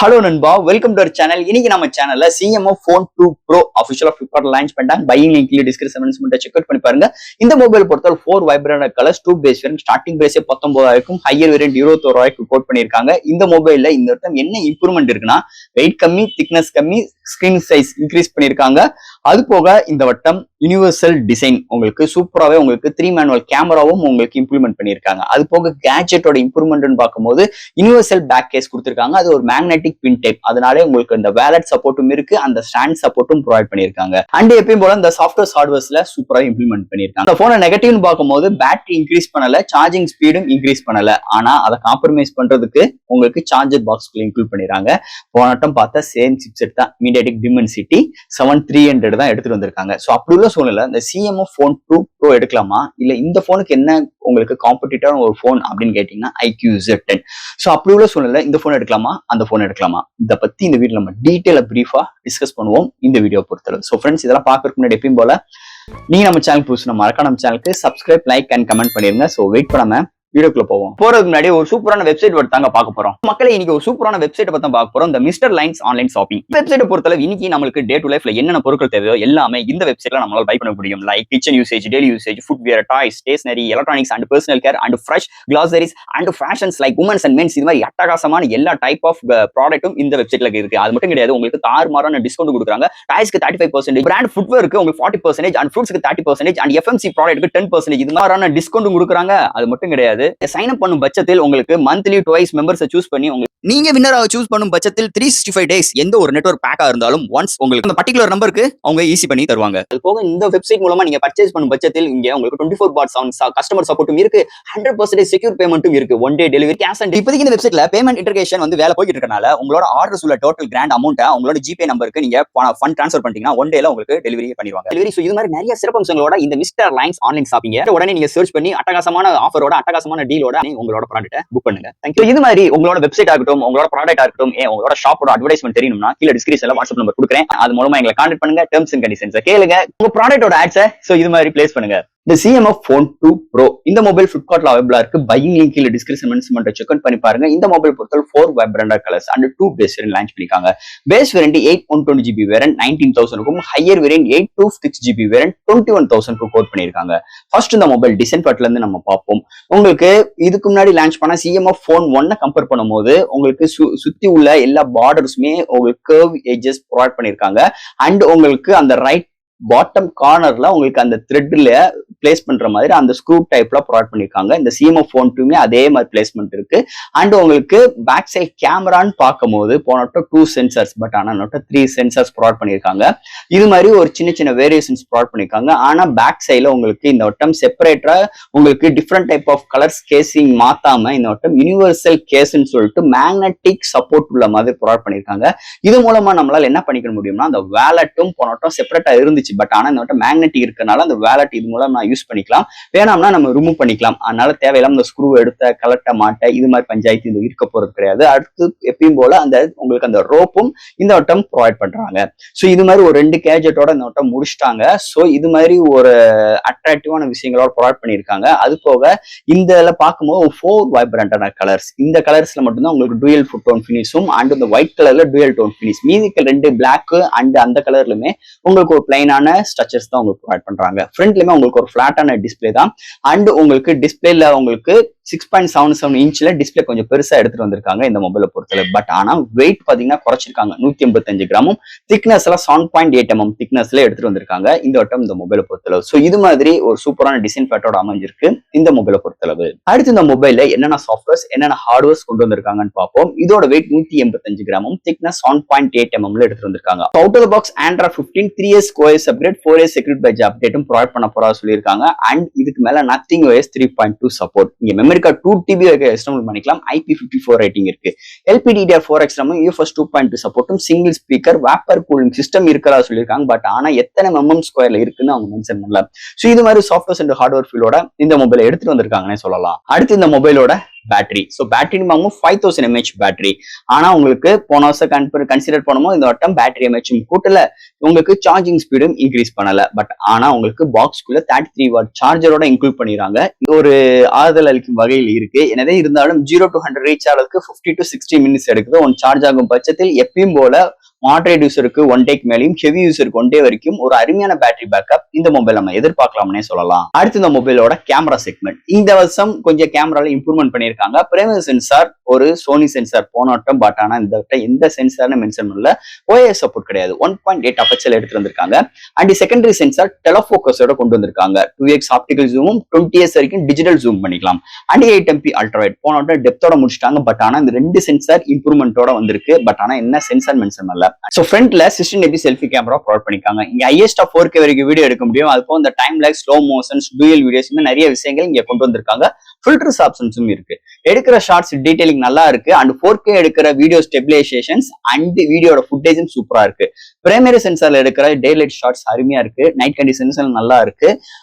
Hello நண்பா, welcome to our channel. இன்னைக்கு நம்ம சேனல்ல CMO Phone 2 Pro அஃபிஷியலா Flipkart லான்ச் பண்ணிட்டாங்க. பையிங் லிங்க் டிஸ்கிரிப்ஷன் மட்டும் செக் அவுட் பண்ணி பாருங்க. இந்த மொபைல் பொறுத்தவரை 4 vibrant colours, 2 base variant, starting பிரைஸே 19,000, ஹையர் வேரியன்ட் 21,000 கோட் பண்ணிருக்காங்க. இந்த மொபைல்ல இந்த வருஷம் என்ன இம்ப்ரூவ்மெண்ட் இருக்குன்னா, வெயிட் கம்மி, திக்னஸ் கம்மி, ஸ்கிரீன் சைஸ் இன்க்ரீஸ் பண்ணிருக்காங்க. அது போக இந்த வட்டம் யூனிவர்சல் டிசைன் உங்களுக்கு சூப்பராகவே உங்களுக்கு 3 மேனுவல் கேமராவும் உங்களுக்கு இம்ப்ளிமெண்ட் பண்ணியிருக்காங்க. அது போக கேட்ஜெட்டோட இம்ப்ரூவ்மெண்ட் பார்க்கும்போது யூனிவர்சல் பேக் கேஸ் கொடுத்திருக்காங்க. அது ஒரு மேக்னெட்டிக் பின் டைப், அதனாலே உங்களுக்கு இந்த வேலட் சப்போர்ட்டும் இருக்கு, அந்த ஸ்டாண்ட் சப்போர்ட்டும் ப்ரொவைட் பண்ணியிருக்காங்க. அண்ட் எப்பயும் போல இந்த சாஃப்ட்வேர் ஹார்ட்வேர்ஸ்ல சூப்பராக இம்ப்ளிமெண்ட் பண்ணியிருக்காங்க. இந்த போனை நெகட்டிவ்னு பார்க்கும்போது பேட்டரி இன்க்ரீஸ் பண்ணல, சார்ஜிங் ஸ்பீடும் இன்க்ரீஸ் பண்ணல. ஆனா அதை காம்ப்ரமைஸ் பண்றதுக்கு உங்களுக்கு சார்ஜர் பாக்ஸ்க்குள்ள இன்க்ளூட் பண்ணிடுறாங்க. போனட்டம் பார்த்தா சேம் சிப்செட் தான், மீடியாடெக் டிமென்சிட்டி 7300 தான் எடுத்துட்டு வந்திருக்காங்க. ஸோ அப்படி உள்ள சூழ்நிலை இந்த CMO Phone 2 Pro எடுக்கலாமா, இல்ல இந்த போனுக்கு என்ன உங்களுக்கு காம்படிட்டரான ஒரு போன் அப்படின்னு கேட்டீங்கன்னா iQZ10. ஸோ அப்படி உள்ள சூழ்நிலை இந்த போன் எடுக்கலாமா, அந்த போன் எடுக்கலாமா, இதை பத்தி இந்த வீடியோ நம்ம டீட்டெயிலா பிரீஃபா டிஸ்கஸ் பண்ணுவோம் இந்த வீடியோ பொறுத்தளவு. ஸோ ஃப்ரெண்ட்ஸ், இதெல்லாம் பார்க்கறதுக்கு முன்னாடி எப்பயும் போல நீங்க நம்ம சேனல் புதுசு, மறக்காம நம்ம சேனலுக்கு சப்ஸ்கிரைப், லைக் அண்ட் கமெண்ட் பண்ணிருங்க. ஸோ வெயிட் பண்ணாம வீடியோக்குள்ள போவோம். போறதுக்கு முன்னாடி ஒரு சூப்பரான வெப்சைட் தாங்க பார்க்க போறோம். மக்களை இன்னைக்கு ஒரு சூப்பரான வெப்சைட் பத்தி பார்க்க போறோம். இந்த mister lines online shopping website பொறுத்தளவு இன்னைக்கு நம்மளுக்கு டே டு லைஃப்ல என்னென்ன பொருட்கள் தேவையோ எல்லாமே இந்த வெப்சைட்ல நம்மளால பை பண்ண முடியும். Like kitchen usage, daily usage, footwear, toys, stationery, electronics and personal care and fresh groceries and fashions like women's and men's, இது மாதிரி அட்டகாசமான எல்லா டைப் ஆஃப் ப்ராடக்ட்டும் இந்த வெப்சைட்ல இருக்கு. அது மட்டும் கிடையாது, உங்களுக்கு தாறுமாறான டிஸ்கவுண்ட் கொடுக்குறாங்க. டாய்ஸ்க்கு 35%, பிராண்ட் ஃபுட்வேருக்கு உங்களுக்கு 40% அண்ட் ஃப்ரூட்ஸ்க்கு 30% அண்ட் FMC ப்ராடக்ட்க்கு 10%, இது மாதிரியான டிஸ்கவுண்ட் கொடுக்குறாங்க. அது மட்டும் கிடையாது, சைன் அப் பண்ணும் பட்சத்தில் உங்களுக்கு மந்த்லி ட்வைஸ் மெம்பர்ஸை சூஸ் பண்ணி நீங்க வின்னராக சூஸ் பண்ணும் பட்சத்தில் 365 டேஸ் எந்த ஒரு நெட்வொர்க் பேக்கா இருந்தாலும் ஒன்ஸ் உங்களுக்கு அந்த பர்டிகுலர் நம்பருக்கு அவங்க ஈஸி பண்ணி தருவாங்க. அது போக இந்த வெப்சைட் மூலமா நீங்க பர்ச்சேஸ் பண்ணும் பட்சத்தில் இங்க உங்களுக்கு 24/7 கஸ்டமர் சப்போர்ட்டும் இருக்கு, 100% செக்யூர் பேமெண்ட்டும் இருக்கு, one day delivery, cash on. இப்போதைக்கு இந்த வெப்சைட்ல பேமெண்ட் இன்டகிரேஷன் வந்து வேலை போயிட்டு இருக்கனால உங்களோட ஆர்டர்ஸ் உள்ள டோட்டல் கிராண்ட் அமௌண்ட் உங்களோட ஜிபே நம்பருக்கு நீங்க ஃபண்ட் ட்ரான்ஸ்ஃபர் பண்ணிட்டீங்கன்னா ஒன் டேல உங்களுக்கு டெலிவரி பண்ணிடுவாங்க. டெலிவரி. ஸோ இது மாதிரி நிறைய சிறப்பம்சங்களோட இந்த மிஸ்டர் லைன்ஸ் ஆன்லைன் ஷாப்பிங் உடனே நீங்க சர்ச் பண்ணி அட்டகாசமான ஆஃபரோட, அட்டகாசமான டீலோட உங்களோட ப்ராடக்ட்டை புக் பண்ணுங்க. தேங்க்யூ. இது மாதிரி உங்களோட வெப்சைட் ஆகட்டும், உங்களோட ப்ராடக்ட் ஆகட்டும், உங்களோட ஷாப்போட அட்வர்டைஸ்மெண்ட் தெரியணும்னா கீழ டிஸ்கிரிப்ஷன்ல வாட்ஸ்அப் நம்பர் கொடுக்குறேன். அது மூலமா எங்களை கான்டாக்ட் பண்ணுங்க. டெர்ம்ஸ் அண்ட் கண்டிஷன்ஸ் கேளுங்க, உங்க ப்ராடக்ட்டோட ஆட்ஸை இது மாதிரி பிளேஸ் பண்ணுங்க. இந்த CMO Phone 2 Pro இந்த மொபைல் Flipkartல அவைலபிளா இருக்கு. பையிங் லிங்க் கீழ டிஸ்கிரிப்ஷன் மட்டும் செக் அவுட் பண்ணி பாருங்க. இந்த மொபைல் பொறுத்தவரை 4 vibrant colours and 2 base variant launch பண்ணிருக்காங்க. பேஸ் வேரியன்ட் 8/120GB வேரியன்ட் 19,000க்கும், ஹையர் வேரியன்ட் 8/256GB வேரியன்ட் 21,000க்கும் கோட் பண்ணிருக்காங்க. ஃபர்ஸ்ட் இந்த மொபைல் டிசைன் பார்ட்ல இருந்து நம்ம பார்ப்போம். உங்களுக்கு இதுக்கு முன்னாடி லான்ச் பண்ண CMO Phone 1 கம்பேர் பண்ணும்போது உங்களுக்கு சுத்தி உள்ள எல்லா பார்டர்ஸுமே உங்களுக்கு கர்வ் எட்ஜஸ் ப்ரொவைட் பண்ணிருக்காங்க. அண்ட் உங்களுக்கு அந்த ரைட் பாட்டம் கார்னர்ல உங்களுக்கு அந்த த்ரெட்ல பிளேஸ் பண்ற மாதிரி அந்த ஸ்க்ரூ டைப்ல ப்ரொவைட் பண்ணிருக்காங்க. இந்த CMO Phone 2மே அதே மாதிரி பிளேஸ்மெண்ட் இருக்கு. அண்ட் உங்களுக்கு பேக் சைட் கேமரான்னு பார்க்கும்போது போனட்டும் 2 சென்சர்ஸ், பட் ஆனா நோட்ட 3 சென்சர்ஸ் ப்ரொவைட் பண்ணிருக்காங்க. இது மாதிரி ஒரு சின்ன சின்ன வேரியேஷன்ஸ் ப்ரொவைட் பண்ணிருக்காங்க. ஆனா பேக் சைட்ல உங்களுக்கு இந்த வட்டம் செப்பரேட்டரா உங்களுக்கு டிஃப்ரெண்ட் டைப் ஆஃப் கலர்ஸ் கேசிங் மாத்தாம இந்த வட்டம் யூனிவர்சல் கேஸ்ன்னு சொல்லிட்டு மேக்னெட்டிக் சப்போர்ட் உள்ள மாதிரி ப்ரொவைட் பண்ணிருக்காங்க. இது மூலமா நம்மளால என்ன பண்ணிக்க முடியும்னா, அந்த வேலட்டும் போனட்டும் செப்பரேட்டா இருந்துச்சு, பட் ஆனா இந்த மேக்னெட்டிக் இருக்கனால அந்த வேலட் இது மூலம் நான் யூஸ் பண்ணிக்கலாம். வேணாம்னா நம்ம ரிமூவ் பண்ணிக்கலாம். அதனால தேவையில்லாம இந்த ஸ்க்ரூ எடுத்த கலட்ட மாட்ட இது மாதிரி பஞ்சாயத்து இது இருக்க போறது கிடையாது. அடுத்து எப்பயும் போல அந்த உங்களுக்கு அந்த ரோப்பும் இந்த வட்டம் ப்ரொவைட் பண்றாங்க. ஸோ இது மாதிரி ஒரு 2 கேஜெட்டோட இந்த வட்டம் முடிச்சிட்டாங்க. ஸோ இது மாதிரி ஒரு அட்ராக்டிவான விஷயங்களோட ப்ரொவைட் பண்ணியிருக்காங்க. அது போக இந்த பார்க்கும்போது 4 வைப்ரண்டான கலர்ஸ், இந்த கலர்ஸ்ல மட்டும்தான் உங்களுக்கு டூயல் ஃபுட் டோன் ஃபினிஷும் அண்ட் இந்த ஒயிட் கலர்ல டூயல் டோன் ஃபினிஷ், மீதி 2 பிளாக் அண்ட் அந்த கலர்லுமே உங்களுக்கு ஒரு பிளைனான ஸ்ட்ரக்சர்ஸ் தான் உங்களுக்கு ப்ரொவைட் பண்றாங்க. ஃப்ரண்ட்லயுமே உங்களுக்கு ஒரு ஃபிளாட்டான டிஸ்பிளே தான். அண்ட் உங்களுக்கு டிஸ்பிளேல உங்களுக்கு 6.77 இன்ச்ல டிஸ்பிளே கொஞ்சம் பெருசா எடுத்துட்டு வந்திருக்காங்க இந்த மொபைலை பொறுத்தவரை. பட் ஆனா வெயிட் பாத்தீங்கன்னா குறைச்சிருக்காங்க, 185 கிராமும், திக்னஸ்ல 7.8 mm திக்னஸ்ல எடுத்துட்டு வந்திருக்காங்க இந்த வட்டம் இந்த மொபைலை பொறுத்தளவு. ஸோ இது மாதிரி ஒரு சூப்பரான டிசைன் பேட்டோட அமைஞ்சிருக்கு இந்த மொபைலை பொறுத்தளவு. அடுத்து இந்த மொபைல்ல என்னென்ன சாஃப்ட்வேர்ஸ் என்னென்ன ஹார்ட்வேர்ஸ் கொண்டு வந்திருக்காங்கன்னு பார்ப்போம். இதோட வெயிட் 185 கிராமும், திக்னஸ் 7.8 mm எடுத்துட்டு வந்திருக்காங்க. Out of the box Android 15 3S OS update, 4S security patch அப்டேட்டும் ப்ரொவைட் பண்ண போறதா சொல்லியிருக்காங்க. அண்ட் இதுக்கு மேல Nothing OS 3.2 சப்போர்ட். இங்க மெமரி கார்டு 2TB எக்ஸ்டர்னல் பண்ணிக்கலாம். IP54 ரேட்டிங் இருக்கு. LPDDR4X RAM, UFS 2.2 சப்போர்ட்டும், single speaker, vapour cooling system இருக்கிறதா சொல்லியிருக்காங்க. பட் ஆனா எத்தனை mm² இருக்குன்னு அவங்க மென்ஷன் பண்ணல. ஸோ இது மாதிரி சாஃப்ட்வேர்ஸ் அண்ட் ஹார்ட்வேர் ஃபீல்டோட இந்த மொபைலை எடுத்துட்டு வந்திருக்காங்கன்னே சொல்லலாம். அடுத்து இந்த மொபைலோட பேட்டரி. ஸோ பேட்டரி வாங்கும் 5000 mAh பேட்டரி. ஆனா உங்களுக்கு போன வருஷம் கன்சிடர் பண்ணும்போது இந்த வட்டம் பேட்டரி எம்ஏஹெச் கூட்டல, உங்களுக்கு சார்ஜிங் ஸ்பீடும் இன்க்ரீஸ் பண்ணல. பட் ஆனா உங்களுக்கு பாக்ஸ்க்குள்ள 33 வாட் சார்ஜரோட இன்க்ளூட் பண்ணிடுறாங்க. இது ஒரு ஆறுதல் அளிக்கும் வகையில் இருக்கு. எனவே இருந்தாலும் 0 to 100 ரீச் ஆகிறதுக்கு 50 to 60 மினிட்ஸ் எடுக்குது. ஒன் சார்ஜ் ஆகும் பட்சத்தில் எப்பயும் போல மாடரேட் யூசருக்கு 1 டேக்கு மேலேயும், ஹெவி யூசருக்கு 1 டே வரைக்கும் ஒரு அருமையான பேட்டரி பேக்கப் இந்த மொபைல் நம்ம எதிர்பார்க்கலாம்னே சொல்லலாம். அடுத்து இந்த மொபைலோட கேமரா செக்மெண்ட். இந்த வருஷம் கொஞ்சம் கேமரால இம்ப்ரூவ்மெண்ட் பண்ணியிருக்காங்க. பிரைமரி சென்சார் ஒரு சோனி சென்சார் போன வட்டம், பட் ஆனா இந்த வட்டம் எந்த சென்சார்னு மென்ஷன் பண்ணல. OIS சப்போர்ட் கிடையாது. 1.8 அப்பச்சல் எடுத்து வந்திருக்காங்க. அண்ட் செகண்டரி சென்சார் டெலஃபோக்கஸோட கொண்டு வந்திருக்காங்க. 2x ஆப்டிகல் ஜூமும் 20s வரைக்கும் டிஜிட்டல் ஜூம் பண்ணிக்கலாம். அண்ட் 8MP அல்ட்ராவைட் போன வட்டம் டெப்தோட முடிச்சிட்டாங்க. பட் ஆனா இந்த ரெண்டு சென்சார் இம்ப்ரூவ்மெண்டோட வந்திருக்கு. பட் ஆனா என்ன சென்சார் மென்ஷன் பண்ணல. சோ ஃப்ரண்ட்ல 16MP செல்ஃபி கேமரா ப்ரொவைட் பண்ணிருக்காங்க. இங்க ஹையஸ்ட் ஆஃப் 4K வரைக்கும் வீடியோ எடுக்க முடியும். அது போக இந்த time labs, slow motions, dual videos நிறைய விஷயங்கள் இங்க கொண்டு வந்திருக்காங்க. ஃபில்டர்ஸ் ஆப்ஷன்ஸும் இருக்கு. எடுக்கிற ஷார்ட்ஸ் டீடைலிங் நல்லா இருக்கு. அண்ட் 4K எடுக்கிற வீடியோ ஸ்டெபிலைசேஷன்ஸ் அண்ட் வீடியோட ஃபுட்டேஜும் சூப்பரா இருக்கு. பிரைமரி சென்சார்ல எடுக்கிற டேலைட் ஷார்ட்ஸ் அருமையா இருக்கு. நைட் கண்டிஷன்ஸ் நல்லா இருக்கு.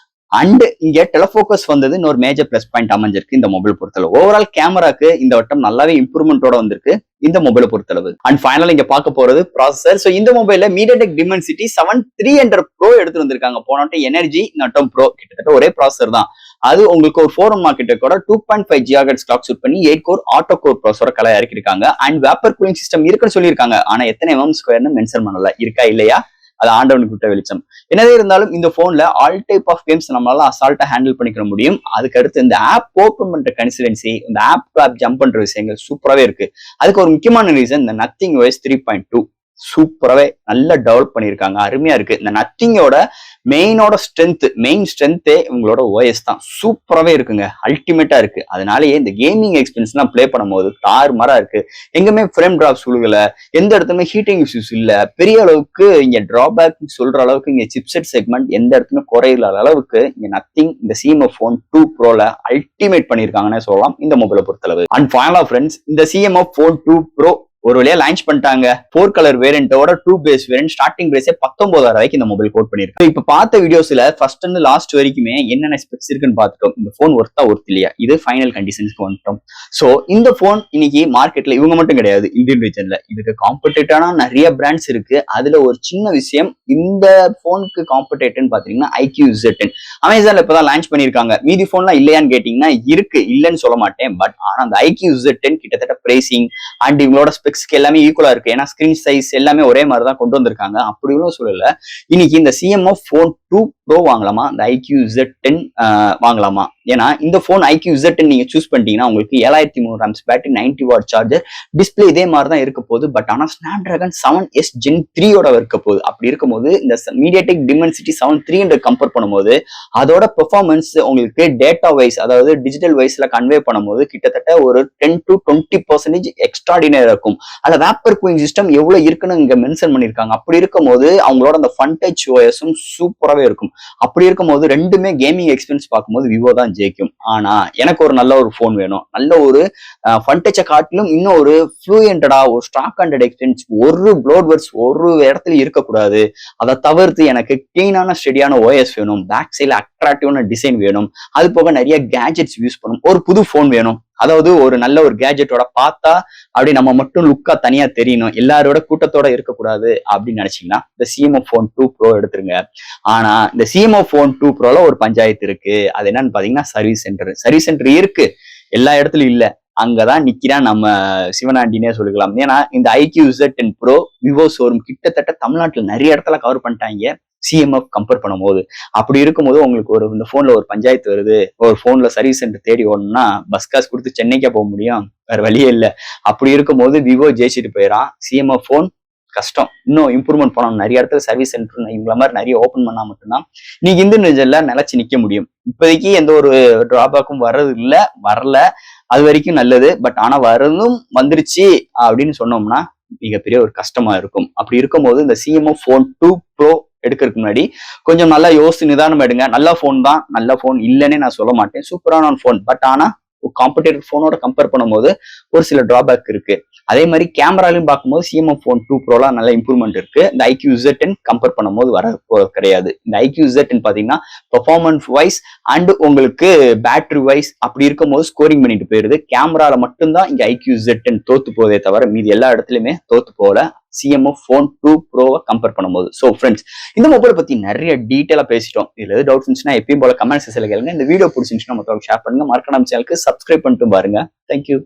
அண்ட் இங்க டெலஃபோக்கஸ் வந்தது இன்னொரு மேஜர் பிளஸ் பாயிண்ட் அமைஞ்சிருக்கு இந்த மொபைல் பொறுத்தளவு. ஓவரால் கேமராக்கு இந்த வட்டம் நல்லாவே இம்ப்ரூவ்மெண்டோட வந்திருக்கு இந்த மொபைலை பொறுத்தளவு. அண்ட் ஃபைனலா இங்க பார்க்க போறது ப்ராசஸர். சோ இந்த மொபைல்ல MediaTek Dimensity 7300 Pro எடுத்து வந்திருக்காங்க. போன வட்டம் எனர்ஜி, நட்டம் ப்ரோ கிட்டத்தட்ட ஒரே ப்ராசஸர் தான். அது உங்களுக்கு ஒரு 4M மார்க்கெட் கூட 2.5 GHz கிளாக் சூட் பண்ணி 8 கோர் ஆட்டோ கோர் ப்ராசஸரை கலை இறக்கிருக்காங்க. அண்ட் வேப்பர் கூலிங் சிஸ்டம் இருக்குன்னு சொல்லியிருக்காங்க. ஆனா எத்தனை mm2 மென்ஷன் பண்ணல. இருக்கா இல்லையா அது ஆண்டவனுக்கு விட்ட வெளிச்சம். என்னதே இருந்தாலும் இந்த போன்ல ஆல் டைப் ஆஃப் கேம்ஸ் நம்மளால அசால்ட்டா ஹேண்டில் பண்ணிக்க முடியும். அதுக்கு அடுத்து இந்த ஆப் ஓப்பன் பண்ற கன்சிடென்சி, இந்த ஆப் டு ஆப் ஜம்ப் பண்ற விஷயங்கள் சூப்பராகவே இருக்கு. அதுக்கு ஒரு முக்கியமான ரீசன் இந்த நத்திங் OS 3.2 சூப்பராகவே நல்லா டெவலப் பண்ணியிருக்காங்க. அருமையா இருக்கு. இந்த நத்திங்கோட மெயின் ஸ்ட்ரென்த்தே உங்களோட OS தான். சூப்பராகவே இருக்குங்க. அல்டிமேட்டா இருக்கு. அதனாலேயே இந்த கேமிங் எக்ஸ்பீரியன்ஸ் எல்லாம் பிளே பண்ணும்போது தாறுமாறா இருக்கு. எங்குமே ஃப்ரேம் டிராப்ஸ் விழுகல, எந்த இடத்துலயுமே ஹீட்டிங் இஷ்யூஸ் இல்ல. பெரிய அளவுக்கு இங்க டிராபேக் சொல்ற அளவுக்கு இங்க சிப்செட் செக்மெண்ட் எந்த இடத்துலயுமே குறையில்லாத அளவுக்கு இங்க நத்திங் இந்த CMF Phone 2 Proல அல்டிமேட் பண்ணிருக்காங்கன்னு சொல்லலாம் இந்த மொபைலை பொறுத்தளவு. அண்ட் ஃபைனலா ஃப்ரெண்ட்ஸ், இந்த CMF Phone 2 Pro ஒரு வழியா லான்ச் பண்ணிட்டாங்க. 4 கலர் வேரியன்ட்டோட 2 பேஸ் வேரியன்ட் ஸ்டார்டிங் பிரைஸே 19,000 ரூபாய்க்கு இந்த மொபைல் கோட் பண்ணிருக்காங்க. இப்ப பார்த்த வீடியோஸ்ல ஃபர்ஸ்ட் இருந்து லாஸ்ட் வரைக்குமே என்னென்ன ஸ்பெக்ஸ் இருக்குன்னு பார்த்துட்டோம். இந்த போன் ஒர்த்தா ஒர்த் இல்லையா, இது ஃபைனல் கண்டிஷன்ஸ்க்கு வந்துட்டோம். சோ இந்த போன் இன்னைக்கு மார்க்கெட்ல இவங்க மட்டும் கிடையாது, இந்தியன் ரீஜன்ல இதுக்கு காம்படிட்டான நிறைய பிராண்ட்ஸ் இருக்கு. அதுல ஒரு சின்ன விஷயம், இந்த போனுக்கு காம்படிட்டர்னு பாத்தீங்கன்னா IQ Z10 அமேசான்ல இப்பதான் லான்ச் பண்ணிருக்காங்க. மீதி போன்லாம் இல்லையான்னு கேட்டீங்கன்னா இருக்கு, இல்லைன்னு சொல்ல மாட்டேன். பட் ஆனா அந்த IQ Z10 கிட்டத்தட்ட பிரைசிங் அண்ட் இவங்களோட எல்லாமே ஈக்குவலா இருக்கு. ஏன்னா ஸ்கிரீன் சைஸ் எல்லாமே ஒரே மாதிரி தான் கொண்டு வந்திருக்காங்க. அப்படியும் சொல்லல. இன்னைக்கு இந்த CMF Phone 2 Pro வாங்கலாமா, இந்த IQ Z10 வாங்கலாமா? ஏன்னா இந்த போன் IQ Z10 நீங்க சூஸ் பண்ணிட்டீங்கன்னா உங்களுக்கு 7300 mAh battery, 90 watt charger, display இதே மாதிரி தான் இருக்க போகுது. பட் ஆனா Snapdragon 7S Gen 3 ஓட இருக்க போகுது. அப்படி இருக்கும்போது இந்த MediaTek Dimensity 7300 கம்பேர் பண்ணும்போது அதோட பெர்ஃபார்மன்ஸ் உங்களுக்கு டேட்டா வைஸ், அதாவது டிஜிட்டல் வைஸ்ல கன்வே பண்ணும்போது கிட்டத்தட்ட ஒரு 10 to 20% எக்ஸ்ட்ராடினரியா இருக்கும். அதுல வேப்பர் கூலிங் சிஸ்டம் எவ்வளவு இருக்குன்னு இங்க மென்ஷன் பண்ணிருக்காங்க. அப்படி இருக்கும்போது அவங்களோட அந்த ஃபன் டச் OSம் சூப்பராகவே இருக்கும். அப்படி இருக்கும்போது ரெண்டுமே கேமிங் எக்ஸ்பீரியன்ஸ் பார்க்கும்போது விவோ தான் ஜெயிக்கும். ஆனா எனக்கு ஒரு நல்ல ஒரு போன் வேணும். நல்ல ஒரு ஃபன் டச்சை காட்டிலும் இன்னும் ஒரு ஃப்ளூயண்டடா ஒரு ஸ்டாக் ஹண்ட்ரட் எக்ஸ்பீரியன்ஸ், ஒரு ப்ளோட்வர்ட்ஸ் ஒரு இடத்துல இருக்கக்கூடாது. அதை தவிர்த்து எனக்கு கிளீனான ஸ்டெடியான OS வேணும். பேக் சைட்ல அட்ராக்டிவான டிசைன் வேணும். அது போக நிறைய கேஜெட்ஸ் யூஸ் பண்ணும். ஒரு புது போன் வேணும். அதாவது ஒரு நல்ல ஒரு கேஜெட்டோட பார்த்தா அப்படி நம்ம மட்டும் லுக்கா தனியா தெரியணும், எல்லாரோட கூட்டத்தோட இருக்கக்கூடாது அப்படின்னு நினைச்சீங்கன்னா இந்த CMF Phone 2 Pro எடுத்துருங்க. ஆனா இந்த CMF Phone 2 Proல ஒரு பஞ்சாயத்து இருக்கு. அது என்னன்னு பாத்தீங்கன்னா சர்வீஸ் சென்டர் இருக்கு, எல்லா இடத்துலயும் இல்ல. அங்கதான் நிக்கிறான் நம்ம சிவனாண்டினே சொல்லிக்கலாம். ஏன்னா இந்த IQ Z10 Pro Vivo showroom கிட்டத்தட்ட தமிழ்நாட்டுல நிறைய இடத்துல கவர் பண்ணிட்டாங்க CMF கம்பேர் பண்ணும்போது. அப்படி இருக்கும்போது உங்களுக்கு ஒரு இந்த போன்ல ஒரு பஞ்சாயத்து வருது, ஒரு போன்ல சர்வீஸ் சென்டர் தேடி ஓடணும்னா பஸ் காசு கொடுத்து சென்னைக்கே போக முடியும், வேற வழியே இல்லை. அப்படி இருக்கும்போது விவோ ஜெயிச்சுட்டு போயிடான். CMF Phone கஷ்டம், இன்னும் இம்ப்ரூவ்மெண்ட் பண்ணணும். நிறைய இடத்துல சர்வீஸ் சென்டர் இவங்கள மாதிரி நிறைய ஓப்பன் பண்ணா மட்டும்தான் நீங்க இந்த நிஜம்ல நிலைச்சு நிக்க முடியும். இப்போதைக்கு எந்த ஒரு டிராபேக்கும் வர்றது இல்லை, வரல, அது வரைக்கும் நல்லது. பட் ஆனா வந்துருச்சு அப்படின்னு சொன்னோம்னா மிகப்பெரிய ஒரு கஷ்டமா இருக்கும். அப்படி இருக்கும்போது இந்த CMF Phone 2 Pro எடுக்கிறதுக்கு முன்னாடி கொஞ்சம் நல்லா யோசிச்சு நிதானம் எடுங்க. நல்ல போன் தான், நல்ல போன் இல்லைன்னே நான் சொல்ல மாட்டேன், சூப்பரான போன். பட் ஆனா காம்படிட்டிவ் போனோட கம்பேர் பண்ணும்போது ஒரு சில டிராபேக் இருக்கு. அதே மாதிரி கேமராலையும் பார்க்கும்போது சிஎம்எஃப் ஃபோன் 2 ப்ரோலாம் நல்ல இம்ப்ரூவ்மெண்ட் இருக்கு. இந்த ஐக்யூ Z10 கம்பேர் பண்ணும்போது கிடையாது. இந்த ஐக்யூ Z10 பாத்தீங்கன்னா பெர்ஃபார்மன்ஸ் வைஸ் அண்ட் உங்களுக்கு பேட்டரி வைஸ் அப்படி இருக்கும்போது ஸ்கோரிங் பண்ணிட்டு போயிருது. கேமரால மட்டும்தான் இங்க ஐக்யூ Z10 தோத்து போதே தவிர மீதி எல்லா இடத்துலயுமே தோத்து போகல சிஎம்எஃப் ஃபோன் 2 ப்ரோவை கம்பேர் பண்ணும்போது. ஸோ ஃப்ரெண்ட்ஸ், இந்த மொபைல் பத்தி நிறைய டீட்டெயிலா பேசிட்டோம். இதுல எதாவது டவுட்ஸ் இருந்துச்சுன்னா எப்பயும் போல கமெண்ட் செக்ஷன்ல கேளுங்க. இந்த வீடியோ பிடிச்சிருந்துச்சுன்னா மொத்தம் ஷேர் பண்ணுங்க. மறக்காம சேனலுக்கு சப்ஸ்கிரைப் பண்ணிட்டு பாருங்க. தேங்க்யூ.